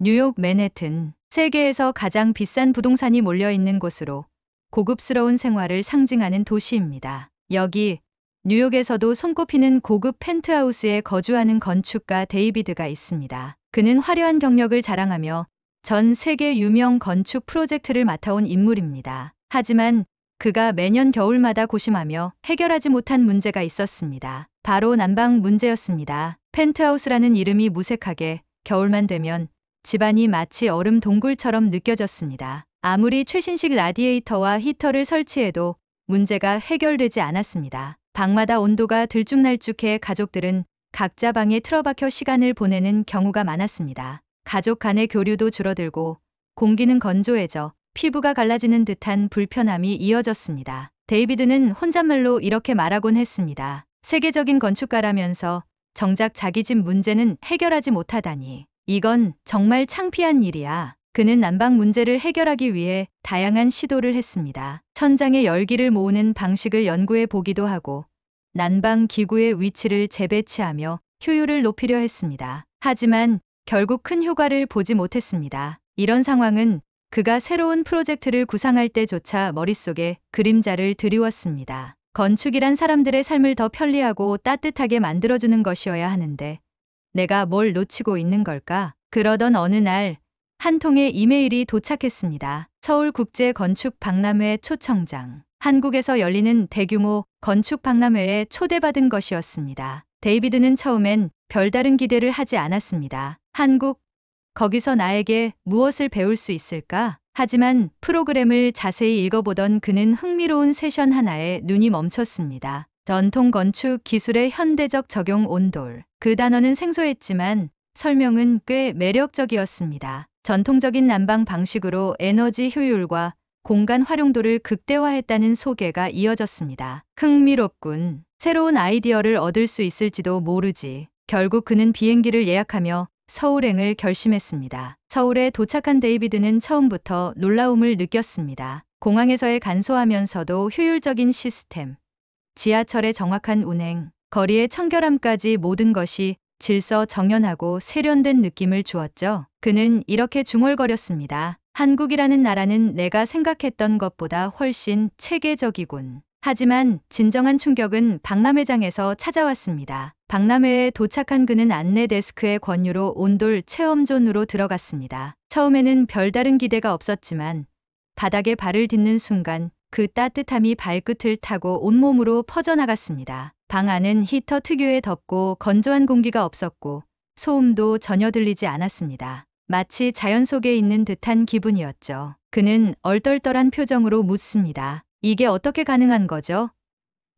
뉴욕 맨해튼, 세계에서 가장 비싼 부동산이 몰려있는 곳으로 고급스러운 생활을 상징하는 도시입니다. 여기 뉴욕에서도 손꼽히는 고급 펜트하우스에 거주하는 건축가 데이비드가 있습니다. 그는 화려한 경력을 자랑하며 전 세계 유명 건축 프로젝트를 맡아온 인물입니다. 하지만 그가 매년 겨울마다 고심하며 해결하지 못한 문제가 있었습니다. 바로 난방 문제였습니다. 펜트하우스라는 이름이 무색하게 겨울만 되면 집안이 마치 얼음 동굴처럼 느껴졌습니다. 아무리 최신식 라디에이터와 히터를 설치해도 문제가 해결되지 않았습니다. 방마다 온도가 들쭉날쭉해 가족들은 각자 방에 틀어박혀 시간을 보내는 경우가 많았습니다. 가족 간의 교류도 줄어들고 공기는 건조해져 피부가 갈라지는 듯한 불편함이 이어졌습니다. 데이비드는 혼잣말로 이렇게 말하곤 했습니다. 세계적인 건축가라면서 정작 자기 집 문제는 해결하지 못하다니. 이건 정말 창피한 일이야. 그는 난방 문제를 해결하기 위해 다양한 시도를 했습니다. 천장에 열기를 모으는 방식을 연구해 보기도 하고 난방 기구의 위치를 재배치하며 효율을 높이려 했습니다. 하지만 결국 큰 효과를 보지 못했습니다. 이런 상황은 그가 새로운 프로젝트를 구상할 때조차 머릿속에 그림자를 드리웠습니다. 건축이란 사람들의 삶을 더 편리하고 따뜻하게 만들어주는 것이어야 하는데 내가 뭘 놓치고 있는 걸까? 그러던 어느 날 한 통의 이메일이 도착했습니다. 서울국제건축박람회 초청장. 한국에서 열리는 대규모 건축박람회에 초대받은 것이었습니다. 데이비드는 처음엔 별다른 기대를 하지 않았습니다. 한국, 거기서 나에게 무엇을 배울 수 있을까? 하지만 프로그램을 자세히 읽어보던 그는 흥미로운 세션 하나에 눈이 멈췄습니다. 전통 건축 기술의 현대적 적용 온돌. 그 단어는 생소했지만 설명은 꽤 매력적이었습니다. 전통적인 난방 방식으로 에너지 효율과 공간 활용도를 극대화했다는 소개가 이어졌습니다. 흥미롭군. 새로운 아이디어를 얻을 수 있을지도 모르지. 결국 그는 비행기를 예약하며 서울행을 결심했습니다. 서울에 도착한 데이비드는 처음부터 놀라움을 느꼈습니다. 공항에서의 간소하면서도 효율적인 시스템, 지하철의 정확한 운행, 거리의 청결함까지 모든 것이 질서정연하고 세련된 느낌을 주었죠. 그는 이렇게 중얼거렸습니다. 한국이라는 나라는 내가 생각했던 것보다 훨씬 체계적이군. 하지만 진정한 충격은 박람회장에서 찾아왔습니다. 박람회에 도착한 그는 안내 데스크의 권유로 온돌 체험존으로 들어갔습니다. 처음에는 별다른 기대가 없었지만 바닥에 발을 딛는 순간 그 따뜻함이 발끝을 타고 온몸으로 퍼져나갔습니다. 방 안은 히터 특유의 덥고 건조한 공기가 없었고 소음도 전혀 들리지 않았습니다. 마치 자연 속에 있는 듯한 기분이었죠. 그는 얼떨떨한 표정으로 묻습니다. 이게 어떻게 가능한 거죠?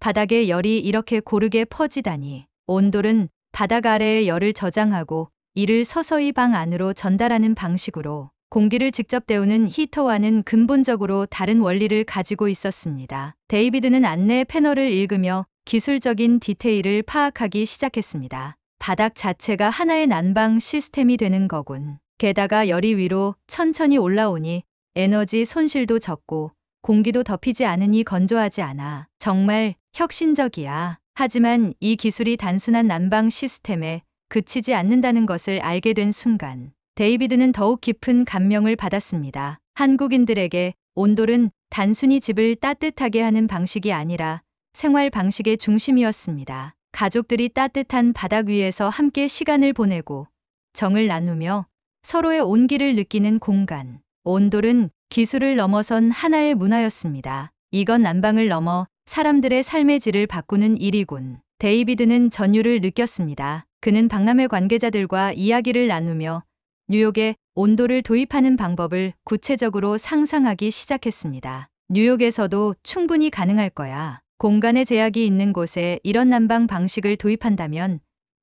바닥에 열이 이렇게 고르게 퍼지다니. 온돌은 바닥 아래의 열을 저장하고 이를 서서히 방 안으로 전달하는 방식으로 공기를 직접 데우는 히터와는 근본적으로 다른 원리를 가지고 있었습니다. 데이비드는 안내 패널을 읽으며 기술적인 디테일을 파악하기 시작했습니다. 바닥 자체가 하나의 난방 시스템이 되는 거군. 게다가 열이 위로 천천히 올라오니 에너지 손실도 적고 공기도 덮이지 않으니 건조하지 않아. 정말 혁신적이야. 하지만 이 기술이 단순한 난방 시스템에 그치지 않는다는 것을 알게 된 순간 데이비드는 더욱 깊은 감명을 받았습니다. 한국인들에게 온돌은 단순히 집을 따뜻하게 하는 방식이 아니라 생활 방식의 중심이었습니다. 가족들이 따뜻한 바닥 위에서 함께 시간을 보내고 정을 나누며 서로의 온기를 느끼는 공간. 온돌은 기술을 넘어선 하나의 문화였습니다. 이건 난방을 넘어 사람들의 삶의 질을 바꾸는 일이군. 데이비드는 전율을 느꼈습니다. 그는 박람회 관계자들과 이야기를 나누며 뉴욕에 온돌을 도입하는 방법을 구체적으로 상상하기 시작했습니다. 뉴욕에서도 충분히 가능할 거야. 공간의 제약이 있는 곳에 이런 난방 방식을 도입한다면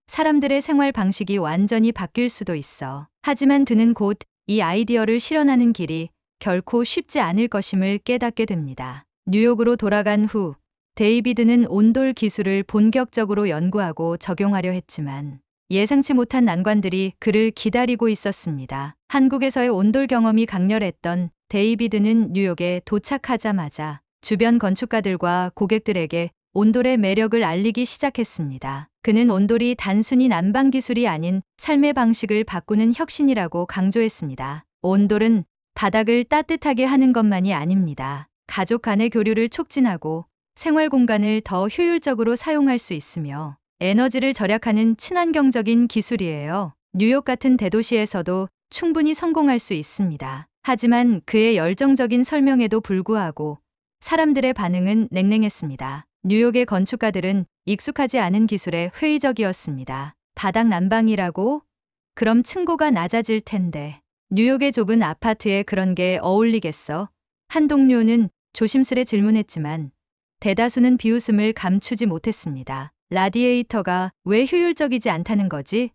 사람들의 생활 방식이 완전히 바뀔 수도 있어. 하지만 그는 곧 이 아이디어를 실현하는 길이 결코 쉽지 않을 것임을 깨닫게 됩니다. 뉴욕으로 돌아간 후 데이비드는 온돌 기술을 본격적으로 연구하고 적용하려 했지만 예상치 못한 난관들이 그를 기다리고 있었습니다. 한국에서의 온돌 경험이 강렬했던 데이비드는 뉴욕에 도착하자마자 주변 건축가들과 고객들에게 온돌의 매력을 알리기 시작했습니다. 그는 온돌이 단순히 난방 기술이 아닌 삶의 방식을 바꾸는 혁신이라고 강조했습니다. 온돌은 바닥을 따뜻하게 하는 것만이 아닙니다. 가족 간의 교류를 촉진하고 생활 공간을 더 효율적으로 사용할 수 있으며 에너지를 절약하는 친환경적인 기술이에요. 뉴욕 같은 대도시에서도 충분히 성공할 수 있습니다. 하지만 그의 열정적인 설명에도 불구하고 사람들의 반응은 냉랭했습니다. 뉴욕의 건축가들은 익숙하지 않은 기술에 회의적이었습니다. 바닥 난방이라고? 그럼 층고가 낮아질 텐데. 뉴욕의 좁은 아파트에 그런 게 어울리겠어? 한 동료는 조심스레 질문했지만 대다수는 비웃음을 감추지 못했습니다. 라디에이터가 왜 효율적이지 않다는 거지?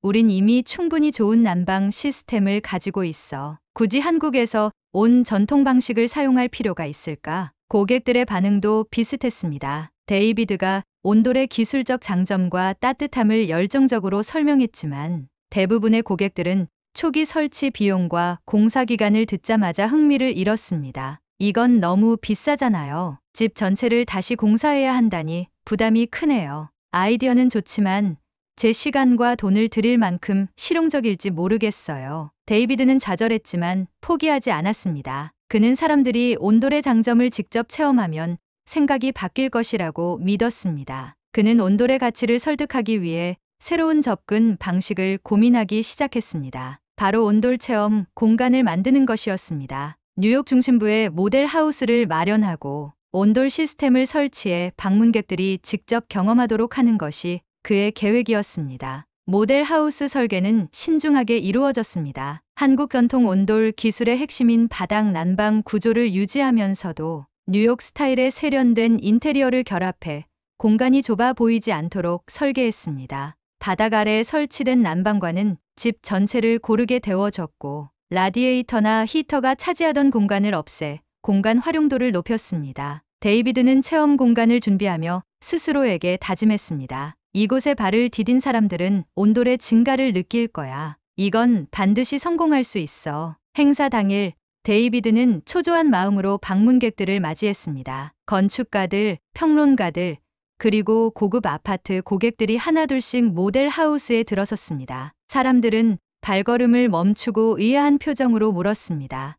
우린 이미 충분히 좋은 난방 시스템을 가지고 있어. 굳이 한국에서 온 전통 방식을 사용할 필요가 있을까? 고객들의 반응도 비슷했습니다. 데이비드가 온돌의 기술적 장점과 따뜻함을 열정적으로 설명했지만 대부분의 고객들은 초기 설치 비용과 공사 기간을 듣자마자 흥미를 잃었습니다. 이건 너무 비싸잖아요. 집 전체를 다시 공사해야 한다니 부담이 크네요. 아이디어는 좋지만 제 시간과 돈을 들일 만큼 실용적일지 모르겠어요. 데이비드는 좌절했지만 포기하지 않았습니다. 그는 사람들이 온돌의 장점을 직접 체험하면 생각이 바뀔 것이라고 믿었습니다. 그는 온돌의 가치를 설득하기 위해 새로운 접근 방식을 고민하기 시작했습니다. 바로 온돌 체험 공간을 만드는 것이었습니다. 뉴욕 중심부에 모델 하우스를 마련하고 온돌 시스템을 설치해 방문객들이 직접 경험하도록 하는 것이 그의 계획이었습니다. 모델 하우스 설계는 신중하게 이루어졌습니다. 한국 전통 온돌 기술의 핵심인 바닥 난방 구조를 유지하면서도 뉴욕 스타일의 세련된 인테리어를 결합해 공간이 좁아 보이지 않도록 설계했습니다. 바닥 아래에 설치된 난방관은 집 전체를 고르게 데워줬고 라디에이터나 히터가 차지하던 공간을 없애 공간 활용도를 높였습니다. 데이비드는 체험 공간을 준비하며 스스로에게 다짐했습니다. 이곳에 발을 디딘 사람들은 온돌의 증가를 느낄 거야. 이건 반드시 성공할 수 있어. 행사 당일 데이비드는 초조한 마음으로 방문객들을 맞이했습니다. 건축가들, 평론가들, 그리고 고급 아파트 고객들이 하나둘씩 모델 하우스에 들어섰습니다. 사람들은 발걸음을 멈추고 의아한 표정으로 물었습니다.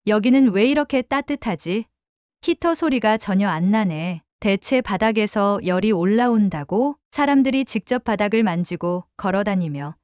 여기는 왜 이렇게 따뜻하지? 히터 소리가 전혀 안 나네. 대체 바닥에서 열이 올라온다고? 사람들이 직접 바닥을 만지고 걸어다니며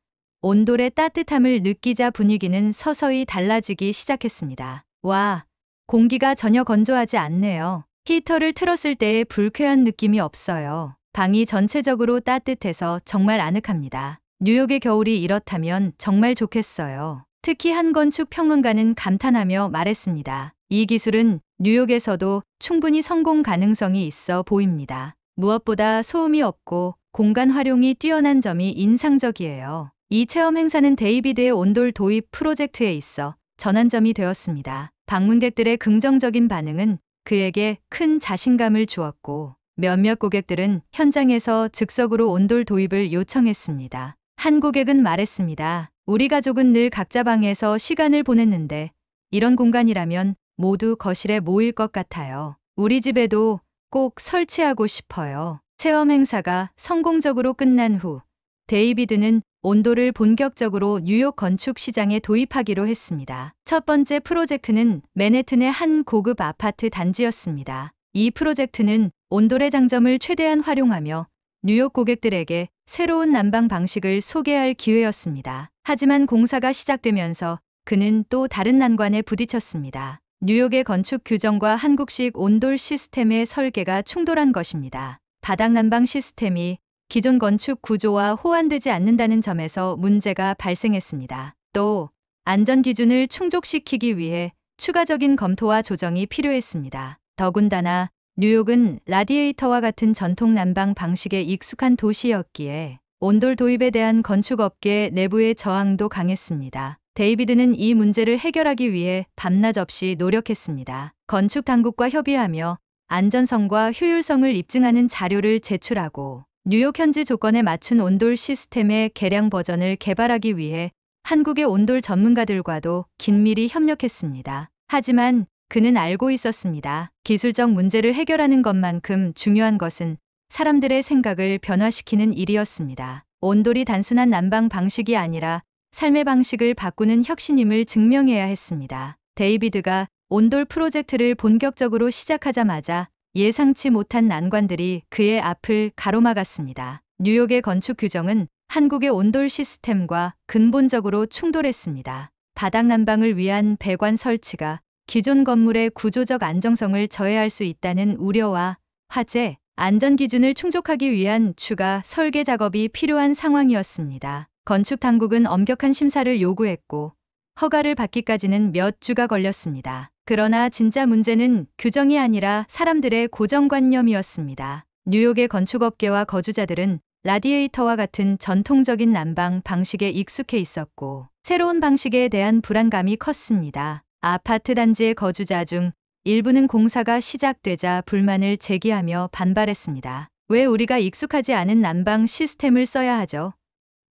온돌의 따뜻함을 느끼자 분위기는 서서히 달라지기 시작했습니다. 와, 공기가 전혀 건조하지 않네요. 히터를 틀었을 때의 불쾌한 느낌이 없어요. 방이 전체적으로 따뜻해서 정말 아늑합니다. 뉴욕의 겨울이 이렇다면 정말 좋겠어요. 특히 한 건축 평론가는 감탄하며 말했습니다. 이 기술은 뉴욕에서도 충분히 성공 가능성이 있어 보입니다. 무엇보다 소음이 없고 공간 활용이 뛰어난 점이 인상적이에요. 이 체험 행사는 데이비드의 온돌 도입 프로젝트에 있어 전환점이 되었습니다. 방문객들의 긍정적인 반응은 그에게 큰 자신감을 주었고 몇몇 고객들은 현장에서 즉석으로 온돌 도입을 요청했습니다. 한 고객은 말했습니다. 우리 가족은 늘 각자 방에서 시간을 보냈는데 이런 공간이라면 모두 거실에 모일 것 같아요. 우리 집에도 꼭 설치하고 싶어요. 체험 행사가 성공적으로 끝난 후 데이비드는 온돌을 본격적으로 뉴욕 건축 시장에 도입하기로 했습니다. 첫 번째 프로젝트는 맨해튼의 한 고급 아파트 단지였습니다. 이 프로젝트는 온돌의 장점을 최대한 활용하며 뉴욕 고객들에게 새로운 난방 방식을 소개할 기회였습니다. 하지만 공사가 시작되면서 그는 또 다른 난관에 부딪혔습니다. 뉴욕의 건축 규정과 한국식 온돌 시스템의 설계가 충돌한 것입니다. 바닥 난방 시스템이 기존 건축 구조와 호환되지 않는다는 점에서 문제가 발생했습니다. 또 안전 기준을 충족시키기 위해 추가적인 검토와 조정이 필요했습니다. 더군다나 뉴욕은 라디에이터와 같은 전통 난방 방식에 익숙한 도시였기에 온돌 도입에 대한 건축업계 내부의 저항도 강했습니다. 데이비드는 이 문제를 해결하기 위해 밤낮 없이 노력했습니다. 건축 당국과 협의하며 안전성과 효율성을 입증하는 자료를 제출하고 뉴욕 현지 조건에 맞춘 온돌 시스템의 개량 버전을 개발하기 위해 한국의 온돌 전문가들과도 긴밀히 협력했습니다. 하지만 그는 알고 있었습니다. 기술적 문제를 해결하는 것만큼 중요한 것은 사람들의 생각을 변화시키는 일이었습니다. 온돌이 단순한 난방 방식이 아니라 삶의 방식을 바꾸는 혁신임을 증명해야 했습니다. 데이비드가 온돌 프로젝트를 본격적으로 시작하자마자 예상치 못한 난관들이 그의 앞을 가로막았습니다. 뉴욕의 건축 규정은 한국의 온돌 시스템과 근본적으로 충돌했습니다. 바닥 난방을 위한 배관 설치가 기존 건물의 구조적 안정성을 저해할 수 있다는 우려와 화재, 안전 기준을 충족하기 위한 추가 설계 작업이 필요한 상황이었습니다. 건축 당국은 엄격한 심사를 요구했고 허가를 받기까지는 몇 주가 걸렸습니다. 그러나 진짜 문제는 규정이 아니라 사람들의 고정관념이었습니다. 뉴욕의 건축업계와 거주자들은 라디에이터와 같은 전통적인 난방 방식에 익숙해 있었고 새로운 방식에 대한 불안감이 컸습니다. 아파트 단지의 거주자 중 일부는 공사가 시작되자 불만을 제기하며 반발했습니다. 왜 우리가 익숙하지 않은 난방 시스템을 써야 하죠?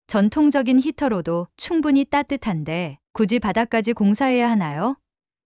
전통적인 히터로도 충분히 따뜻한데 굳이 바닥까지 공사해야 하나요?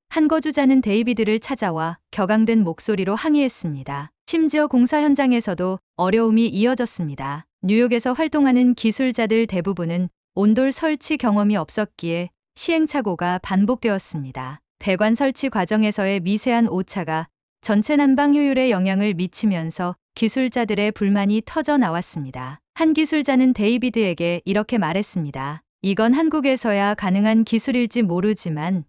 한 거주자는 데이비드를 찾아와 격앙된 목소리로 항의했습니다. 심지어 공사 현장에서도 어려움이 이어졌습니다. 뉴욕에서 활동하는 기술자들 대부분은 온돌 설치 경험이 없었기에 시행착오가 반복되었습니다. 배관 설치 과정에서의 미세한 오차가 전체 난방 효율에 영향을 미치면서 기술자들의 불만이 터져 나왔습니다. 한 기술자는 데이비드에게 이렇게 말했습니다. 이건 한국에서야 가능한 기술일지 모르지만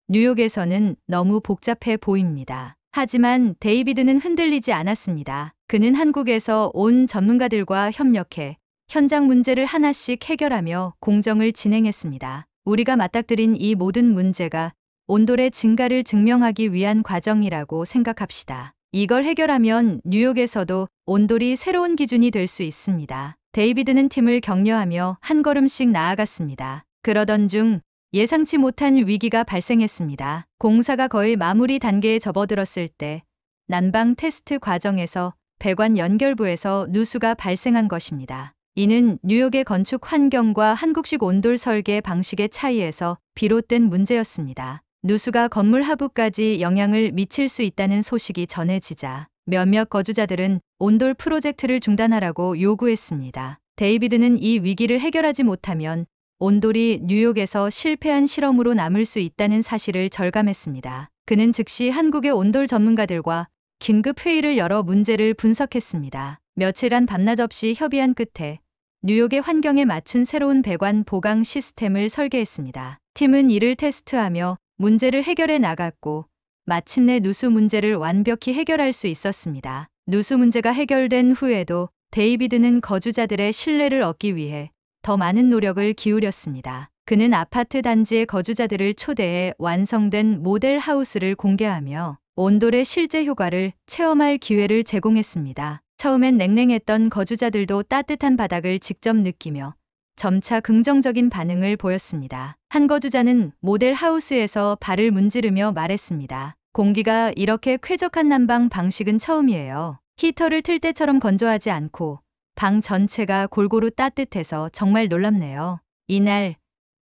뉴욕에서는 너무 복잡해 보입니다. 하지만 데이비드는 흔들리지 않았습니다. 그는 한국에서 온 전문가들과 협력해 현장 문제를 하나씩 해결하며 공정을 진행했습니다. 우리가 맞닥뜨린 이 모든 문제가 온돌의 증가를 증명하기 위한 과정이라고 생각합시다. 이걸 해결하면 뉴욕에서도 온돌이 새로운 기준이 될 수 있습니다. 데이비드는 팀을 격려하며 한 걸음씩 나아갔습니다. 그러던 중 예상치 못한 위기가 발생했습니다. 공사가 거의 마무리 단계에 접어들었을 때 난방 테스트 과정에서 배관 연결부에서 누수가 발생한 것입니다. 이는 뉴욕의 건축 환경과 한국식 온돌 설계 방식의 차이에서 비롯된 문제였습니다. 누수가 건물 하부까지 영향을 미칠 수 있다는 소식이 전해지자 몇몇 거주자들은 온돌 프로젝트를 중단하라고 요구했습니다. 데이비드는 이 위기를 해결하지 못하면 온돌이 뉴욕에서 실패한 실험으로 남을 수 있다는 사실을 절감했습니다. 그는 즉시 한국의 온돌 전문가들과 긴급 회의를 열어 문제를 분석했습니다. 며칠간 밤낮 없이 협의한 끝에 뉴욕의 환경에 맞춘 새로운 배관 보강 시스템을 설계했습니다. 팀은 이를 테스트하며 문제를 해결해 나갔고 마침내 누수 문제를 완벽히 해결할 수 있었습니다. 누수 문제가 해결된 후에도 데이비드는 거주자들의 신뢰를 얻기 위해 더 많은 노력을 기울였습니다. 그는 아파트 단지의 거주자들을 초대해 완성된 모델 하우스를 공개하며 온돌의 실제 효과를 체험할 기회를 제공했습니다. 처음엔 냉랭했던 거주자들도 따뜻한 바닥을 직접 느끼며 점차 긍정적인 반응을 보였습니다. 한 거주자는 모델 하우스에서 발을 문지르며 말했습니다. 공기가 이렇게 쾌적한 난방 방식은 처음이에요. 히터를 틀 때처럼 건조하지 않고 방 전체가 골고루 따뜻해서 정말 놀랍네요. 이날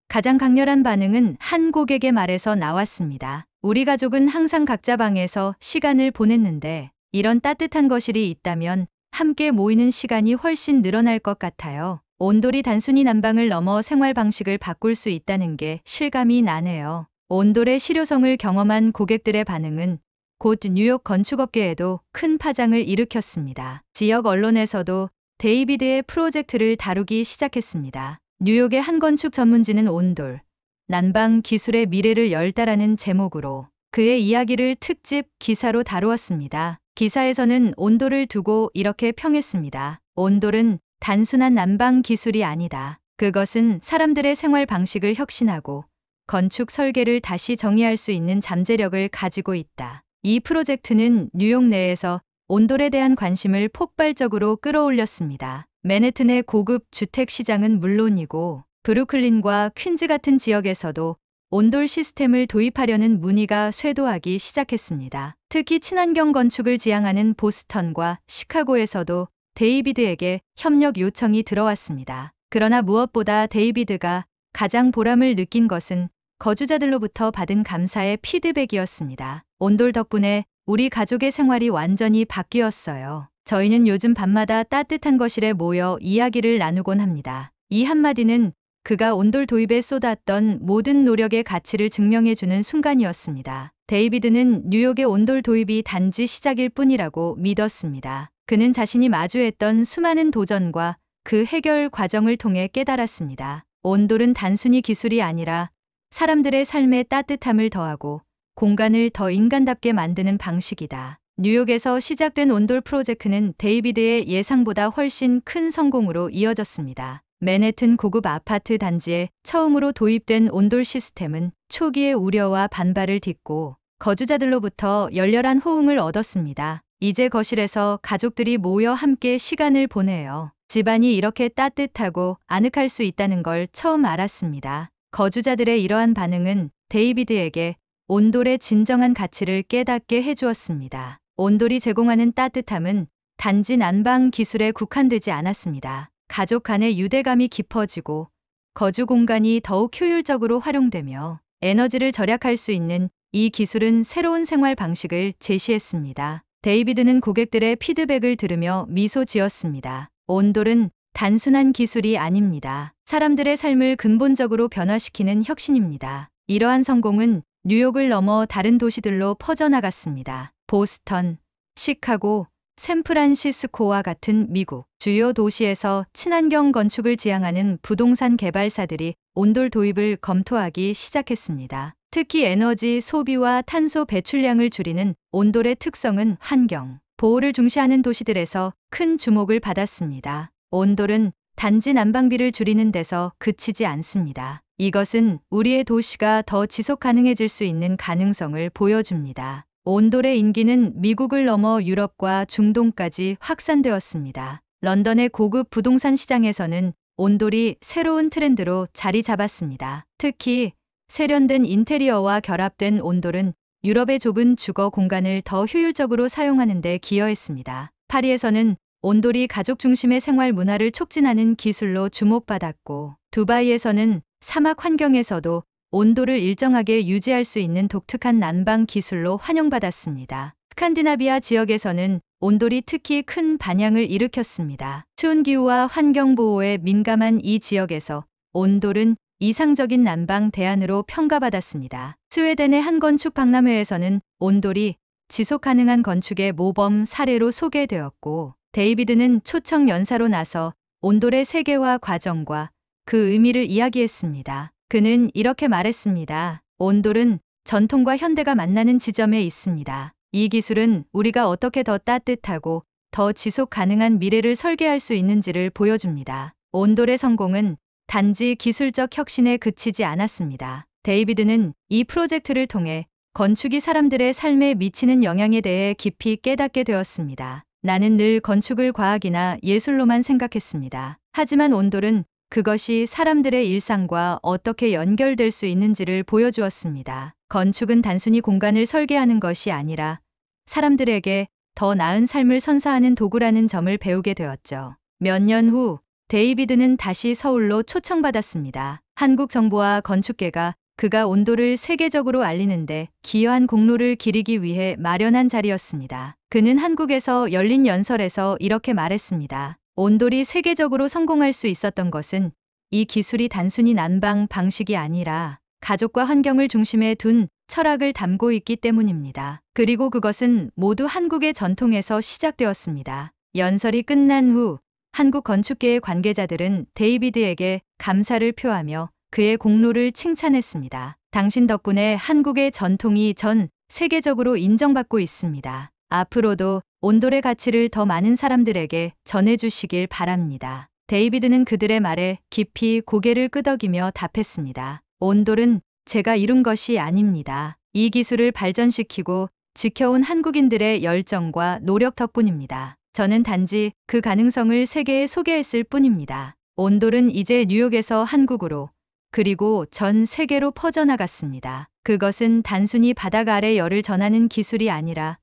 가장 강렬한 반응은 한 고객의 말에서 나왔습니다. 우리 가족은 항상 각자 방에서 시간을 보냈는데 이런 따뜻한 거실이 있다면 함께 모이는 시간이 훨씬 늘어날 것 같아요. 온돌이 단순히 난방을 넘어 생활 방식을 바꿀 수 있다는 게 실감이 나네요. 온돌의 실효성을 경험한 고객들의 반응은 곧 뉴욕 건축업계에도 큰 파장을 일으켰습니다. 지역 언론에서도 데이비드의 프로젝트를 다루기 시작했습니다. 뉴욕의 한 건축 전문지는 온돌, 난방 기술의 미래를 열다라는 제목으로 그의 이야기를 특집 기사로 다루었습니다. 기사에서는 온돌을 두고 이렇게 평했습니다. 온돌은 단순한 난방 기술이 아니다. 그것은 사람들의 생활 방식을 혁신하고 건축 설계를 다시 정의할 수 있는 잠재력을 가지고 있다. 이 프로젝트는 뉴욕 내에서 온돌에 대한 관심을 폭발적으로 끌어올렸습니다. 맨해튼의 고급 주택 시장은 물론이고 브루클린과 퀸즈 같은 지역에서도 온돌 시스템을 도입하려는 문의가 쇄도하기 시작했습니다. 특히 친환경 건축을 지향하는 보스턴과 시카고에서도 데이비드에게 협력 요청이 들어왔습니다. 그러나 무엇보다 데이비드가 가장 보람을 느낀 것은 거주자들로부터 받은 감사의 피드백이었습니다. 온돌 덕분에 우리 가족의 생활이 완전히 바뀌었어요. 저희는 요즘 밤마다 따뜻한 거실에 모여 이야기를 나누곤 합니다. 이 한마디는 그가 온돌 도입에 쏟았던 모든 노력의 가치를 증명해주는 순간이었습니다. 데이비드는 뉴욕의 온돌 도입이 단지 시작일 뿐이라고 믿었습니다. 그는 자신이 마주했던 수많은 도전과 그 해결 과정을 통해 깨달았습니다. 온돌은 단순히 기술이 아니라 사람들의 삶에 따뜻함을 더하고 공간을 더 인간답게 만드는 방식이다. 뉴욕에서 시작된 온돌 프로젝트는 데이비드의 예상보다 훨씬 큰 성공으로 이어졌습니다. 맨해튼 고급 아파트 단지에 처음으로 도입된 온돌 시스템은 초기의 우려와 반발을 딛고 거주자들로부터 열렬한 호응을 얻었습니다. 이제 거실에서 가족들이 모여 함께 시간을 보내요. 집안이 이렇게 따뜻하고 아늑할 수 있다는 걸 처음 알았습니다. 거주자들의 이러한 반응은 데이비드에게 온돌의 진정한 가치를 깨닫게 해주었습니다. 온돌이 제공하는 따뜻함은 단지 난방 기술에 국한되지 않았습니다. 가족 간의 유대감이 깊어지고 거주 공간이 더욱 효율적으로 활용되며 에너지를 절약할 수 있는 이 기술은 새로운 생활 방식을 제시했습니다. 데이비드는 고객들의 피드백을 들으며 미소 지었습니다. 온돌은 단순한 기술이 아닙니다. 사람들의 삶을 근본적으로 변화시키는 혁신입니다. 이러한 성공은 뉴욕을 넘어 다른 도시들로 퍼져나갔습니다. 보스턴, 시카고, 샌프란시스코와 같은 미국 주요 도시에서 친환경 건축을 지향하는 부동산 개발사들이 온돌 도입을 검토하기 시작했습니다. 특히 에너지 소비와 탄소 배출량을 줄이는 온돌의 특성은 환경 보호를 중시하는 도시들에서 큰 주목을 받았습니다. 온돌은 단지 난방비를 줄이는 데서 그치지 않습니다. 이것은 우리의 도시가 더 지속 가능해질 수 있는 가능성을 보여줍니다. 온돌의 인기는 미국을 넘어 유럽과 중동까지 확산되었습니다. 런던의 고급 부동산 시장에서는 온돌이 새로운 트렌드로 자리 잡았습니다. 특히 세련된 인테리어와 결합된 온돌은 유럽의 좁은 주거 공간을 더 효율적으로 사용하는 데 기여했습니다. 파리에서는 온돌이 가족 중심의 생활 문화를 촉진하는 기술로 주목받았고, 두바이에서는 사막 환경에서도 온도를 일정하게 유지할 수 있는 독특한 난방 기술로 환영받았습니다. 스칸디나비아 지역에서는 온돌이 특히 큰 반향을 일으켰습니다. 추운 기후와 환경 보호에 민감한 이 지역에서 온돌은 이상적인 난방 대안으로 평가받았습니다. 스웨덴의 한 건축 박람회에서는 온돌이 지속 가능한 건축의 모범 사례로 소개되었고, 데이비드는 초청 연사로 나서 온돌의 세계화 과정과 그 의미를 이야기했습니다. 그는 이렇게 말했습니다. 온돌은 전통과 현대가 만나는 지점에 있습니다. 이 기술은 우리가 어떻게 더 따뜻하고 더 지속 가능한 미래를 설계할 수 있는지를 보여줍니다. 온돌의 성공은 단지 기술적 혁신에 그치지 않았습니다. 데이비드는 이 프로젝트를 통해 건축이 사람들의 삶에 미치는 영향에 대해 깊이 깨닫게 되었습니다. 나는 늘 건축을 과학이나 예술로만 생각했습니다. 하지만 온돌은 그것이 사람들의 일상과 어떻게 연결될 수 있는지를 보여주었습니다. 건축은 단순히 공간을 설계하는 것이 아니라 사람들에게 더 나은 삶을 선사하는 도구라는 점을 배우게 되었죠. 몇 년 후 데이비드는 다시 서울로 초청받았습니다. 한국 정부와 건축계가 그가 온돌을 세계적으로 알리는데 기여한 공로를 기리기 위해 마련한 자리였습니다. 그는 한국에서 열린 연설에서 이렇게 말했습니다. 온돌이 세계적으로 성공할 수 있었던 것은 이 기술이 단순히 난방 방식이 아니라 가족과 환경을 중심에 둔 철학을 담고 있기 때문입니다. 그리고 그것은 모두 한국의 전통에서 시작되었습니다. 연설이 끝난 후 한국 건축계의 관계자들은 데이비드에게 감사를 표하며 그의 공로를 칭찬했습니다. 당신 덕분에 한국의 전통이 전 세계적으로 인정받고 있습니다. 앞으로도 온돌의 가치를 더 많은 사람들에게 전해주시길 바랍니다. 데이비드는 그들의 말에 깊이 고개를 끄덕이며 답했습니다. 온돌은 제가 이룬 것이 아닙니다. 이 기술을 발전시키고 지켜온 한국인들의 열정과 노력 덕분입니다. 저는 단지 그 가능성을 세계에 소개했을 뿐입니다. 온돌은 이제 뉴욕에서 한국으로 그리고 전 세계로 퍼져나갔습니다. 그것은 단순히 바닥 아래 열을 전하는 기술이 아니라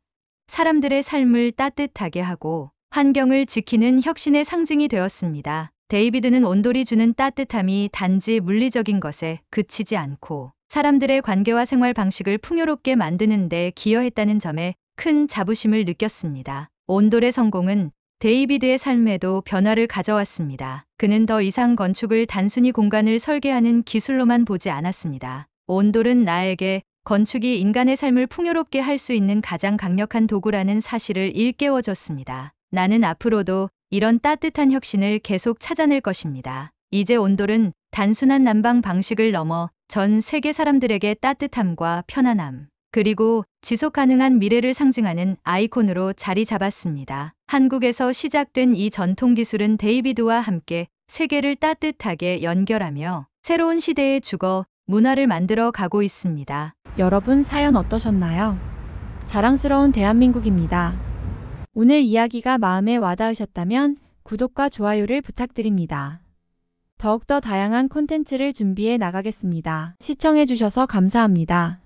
사람들의 삶을 따뜻하게 하고 환경을 지키는 혁신의 상징이 되었습니다. 데이비드는 온돌이 주는 따뜻함이 단지 물리적인 것에 그치지 않고 사람들의 관계와 생활 방식을 풍요롭게 만드는 데 기여했다는 점에 큰 자부심을 느꼈습니다. 온돌의 성공은 데이비드의 삶에도 변화를 가져왔습니다. 그는 더 이상 건축을 단순히 공간을 설계하는 기술로만 보지 않았습니다. 온돌은 나에게 건축이 인간의 삶을 풍요롭게 할 수 있는 가장 강력한 도구라는 사실을 일깨워줬습니다. 나는 앞으로도 이런 따뜻한 혁신을 계속 찾아낼 것입니다. 이제 온돌은 단순한 난방 방식을 넘어 전 세계 사람들에게 따뜻함과 편안함, 그리고 지속 가능한 미래를 상징하는 아이콘으로 자리 잡았습니다. 한국에서 시작된 이 전통 기술은 데이비드와 함께 세계를 따뜻하게 연결하며 새로운 시대의 주거, 문화를 만들어 가고 있습니다. 여러분 사연 어떠셨나요? 자랑스러운 대한민국입니다. 오늘 이야기가 마음에 와닿으셨다면 구독과 좋아요를 부탁드립니다. 더욱더 다양한 콘텐츠를 준비해 나가겠습니다. 시청해주셔서 감사합니다.